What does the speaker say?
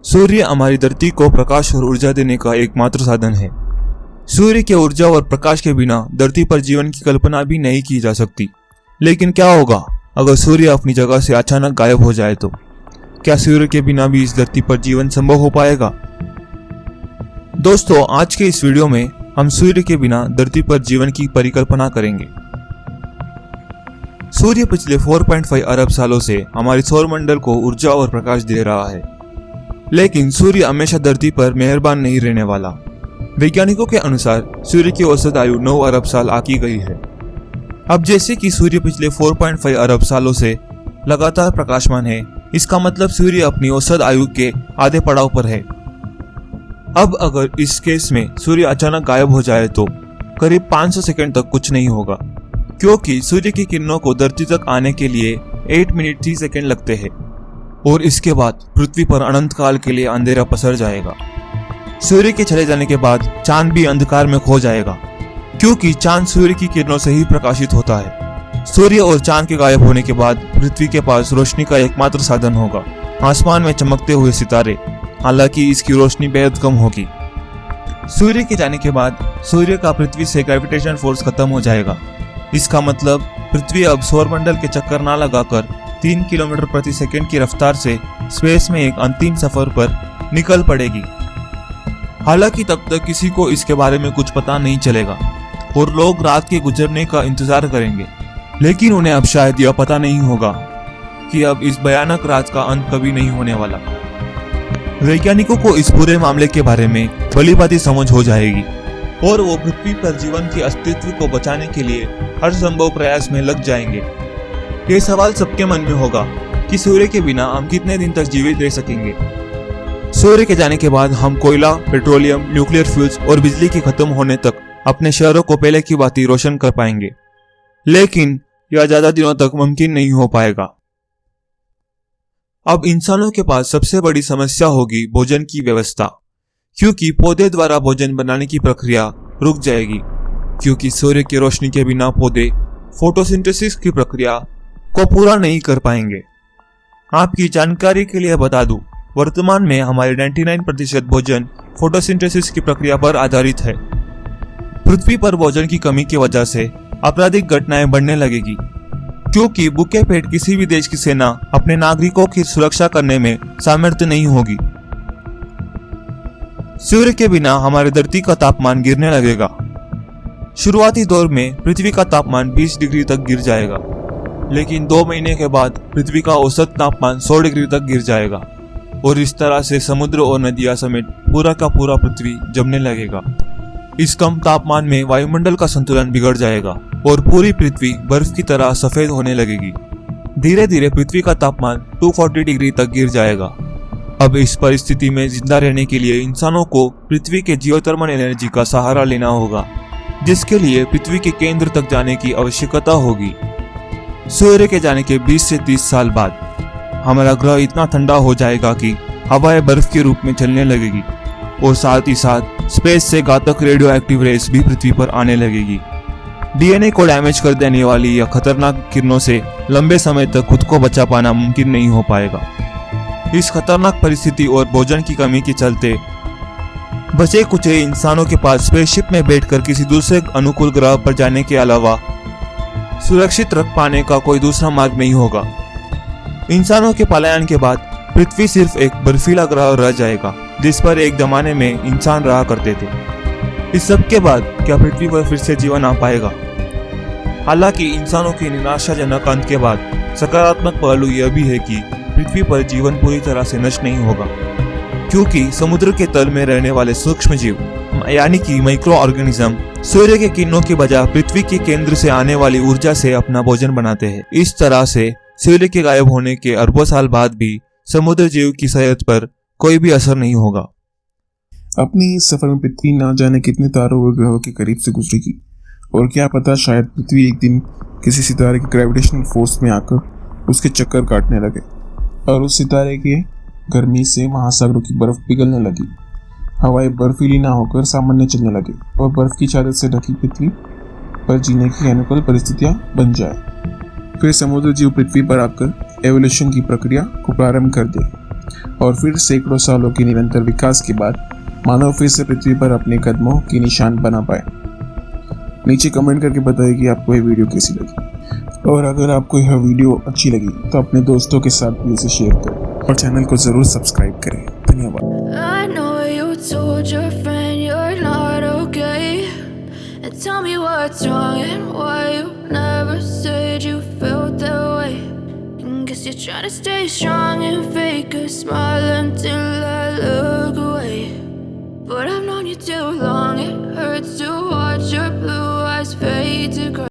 सूर्य हमारी धरती को प्रकाश और ऊर्जा देने का एकमात्र साधन है। सूर्य के ऊर्जा और प्रकाश के बिना धरती पर जीवन की कल्पना भी नहीं की जा सकती। लेकिन क्या होगा अगर सूर्य अपनी जगह से अचानक गायब हो जाए तो? क्या सूर्य के बिना भी इस धरती पर जीवन संभव हो पाएगा? दोस्तों, आज के इस वीडियो में हम सूर्य के बिना धरती पर जीवन की परिकल्पना करेंगे। सूर्य पिछले 4.5 अरब सालों से हमारे सौरमंडल को ऊर्जा और प्रकाश दे रहा है, लेकिन सूर्य हमेशा धरती पर मेहरबान नहीं रहने वाला। वैज्ञानिकों के अनुसार सूर्य की औसत आयु 9 अरब साल आकी गई है। अब जैसे कि सूर्य पिछले 4.5 अरब सालों से लगातार प्रकाशमान है, इसका मतलब सूर्य अपनी औसत आयु के आधे पड़ाव पर है। अब अगर इस केस में सूर्य अचानक गायब हो जाए तो करीब 500 सेकंड तक कुछ नहीं होगा, क्योंकि सूर्य की किरणों को धरती तक आने के लिए 8 मिनट 3 सेकंड लगते हैं और इसके बाद पृथ्वी पर अनंत काल के लिए अंधेरा पसर जाएगा। सूर्य के चले जाने के बाद चांद भी अंधकार में खो जाएगा, क्योंकि चांद सूर्य की किरणों से ही प्रकाशित होता है। सूर्य और चांद के गायब होने के बाद पृथ्वी के पास रोशनी का एकमात्र साधन होगा आसमान में चमकते हुए सितारे, हालांकि इसकी रोशनी बेहद कम होगी। सूर्य के जाने के बाद सूर्य का पृथ्वी से ग्रेविटेशन फोर्स खत्म हो जाएगा। इसका मतलब पृथ्वी अब सौरमंडल के चक्कर ना लगाकर 3 किलोमीटर प्रति सेकंड की रफ्तार से स्पेस में एक अंतिम सफर पर निकल पड़ेगी। हालांकि तब तक किसी को इसके बारे में कुछ पता नहीं चलेगा और लोग रात के गुजरने का इंतजार करेंगे, लेकिन उन्हें अब शायद यह पता नहीं होगा कि अब इस भयानक रात का अंत कभी नहीं होने वाला। वैज्ञानिकों को इस पूरे मामले के बारे में भलीभांति समझ हो जाएगी और वो पृथ्वी पर जीवन के अस्तित्व को बचाने के लिए हर संभव प्रयास में लग जाएंगे। ये सवाल सबके मन में होगा कि सूर्य के बिना हम कितने दिन तक जीवित रह सकेंगे। सूर्य के जाने के बाद हम कोयला, पेट्रोलियम, न्यूक्लियर फ्यूल्स और बिजली के खत्म होने तक अपने शहरों को पहले की भांति रोशन कर पाएंगे, लेकिन यह ज्यादा दिनों तक मुमकिन नहीं हो पाएगा। अब इंसानों के पास सबसे बड़ी समस्या होगी भोजन की व्यवस्था, क्योंकि पौधे द्वारा भोजन बनाने की प्रक्रिया रुक जाएगी, क्योंकि सूर्य की रोशनी के बिना पौधे फोटोसिंथेसिस की प्रक्रिया को पूरा नहीं कर पाएंगे। आपकी जानकारी के लिए बता दूं, वर्तमान में हमारे 99% भोजन फोटोसिंथेसिस की प्रक्रिया पर आधारित है। पृथ्वी पर भोजन की कमी की वजह से आपराधिक घटनाएं बढ़ने लगेगी, क्योंकि भूखे पेट किसी भी देश की सेना अपने नागरिकों की सुरक्षा करने में सामर्थ्य नहीं होगी। सूर्य के बिना हमारी धरती का तापमान गिरने लगेगा। शुरुआती दौर में पृथ्वी का तापमान 20 डिग्री तक गिर जाएगा, लेकिन 2 महीने के बाद पृथ्वी का औसत तापमान 100 डिग्री तक गिर जाएगा और इस तरह से समुद्र और नदियां समेत पूरा का पूरा पृथ्वी जमने लगेगा। इस कम तापमान में वायुमंडल का संतुलन बिगड़ जाएगा और पूरी पृथ्वी बर्फ की तरह सफेद होने लगेगी। धीरे धीरे पृथ्वी का तापमान 240 डिग्री तक गिर जाएगा। अब इस परिस्थिति में जिंदा रहने के लिए इंसानों को पृथ्वी के जियोथर्मल एनर्जी का सहारा लेना होगा, जिसके लिए पृथ्वी के केंद्र तक जाने की आवश्यकता होगी। सूर्य के जाने के 20 से 30 साल बाद हमारा ग्रह इतना ठंडा हो जाएगा कि हवाएं बर्फ के रूप में चलने लगेगी और साथ ही साथ स्पेस से घातक रेडियो एक्टिव रेस भी पृथ्वी पर आने लगेगी। डीएनए को डैमेज कर देने वाली या खतरनाक किरणों से लंबे समय तक खुद को बचा पाना मुमकिन नहीं हो पाएगा। इस खतरनाक परिस्थिति और भोजन की कमी के चलते बचे कुचे इंसानों के पास स्पेसशिप में बैठकर किसी दूसरे अनुकूल ग्रह पर जाने के अलावा सुरक्षित रख पाने का कोई दूसरा मार्ग नहीं होगा। इंसानों के पलायन के बाद पृथ्वी सिर्फ एक बर्फीला ग्रह रह जाएगा, जिस पर एक जमाने में इंसान रहा करते थे। इस सब के बाद क्या पृथ्वी पर फिर से जीवन आ पाएगा? हालांकि इंसानों के निराशाजनक अंत के बाद सकारात्मक पहलू यह भी है कि पृथ्वी पर जीवन पूरी तरह से नष्ट नहीं होगा, क्योंकि समुद्र के तल में रहने वाले सूक्ष्म जीव यानी कि माइक्रो ऑर्गेनिज्म सूर्य के किरणों की बजाय पृथ्वी के केंद्र से आने वाली ऊर्जा से अपना भोजन बनाते हैं। इस तरह से सूर्य के गायब होने के अरबों साल बाद भी समुद्र जीव की सेहत पर कोई भी असर नहीं होगा। अपनी इस सफर में पृथ्वी ना जाने कितने तारों और ग्रहों के करीब से गुजरेगी, और क्या पता शायद पृथ्वी एक दिन किसी सितारे के ग्रेविटेशनल फोर्स में आकर उसके चक्कर काटने लगे और उस सितारे के गर्मी से महासागरों की बर्फ पिघलने लगी, हवाएं बर्फीली ना होकर सामान्य चलने लगे और बर्फ की चादर से ढकी पृथ्वी पर जीने की अनुकूल परिस्थितियां बन जाए। फिर समुद्र जीव पृथ्वी पर आकर एवोल्यूशन की प्रक्रिया को प्रारंभ कर दे और फिर सैकड़ों सालों के निरंतर विकास के बाद मानव फिर से पृथ्वी पर अपने कदमों की निशान बना पाए। नीचे कमेंट करके बताइए कि आपको ये वीडियो कैसी लगी, और अगर आपको यह वीडियो अच्छी लगी तो अपने दोस्तों के साथ भी इसे शेयर करें और चैनल को ज़रूर सब्सक्राइब करें। धन्यवाद। I know you told your friend you're not okay, and tell me what's wrong and why you never said you felt that way. And guess you're trying to stay strong and fake a smile until I look away. But I've known you too long, it hurts to watch your blue eyes fade to gray.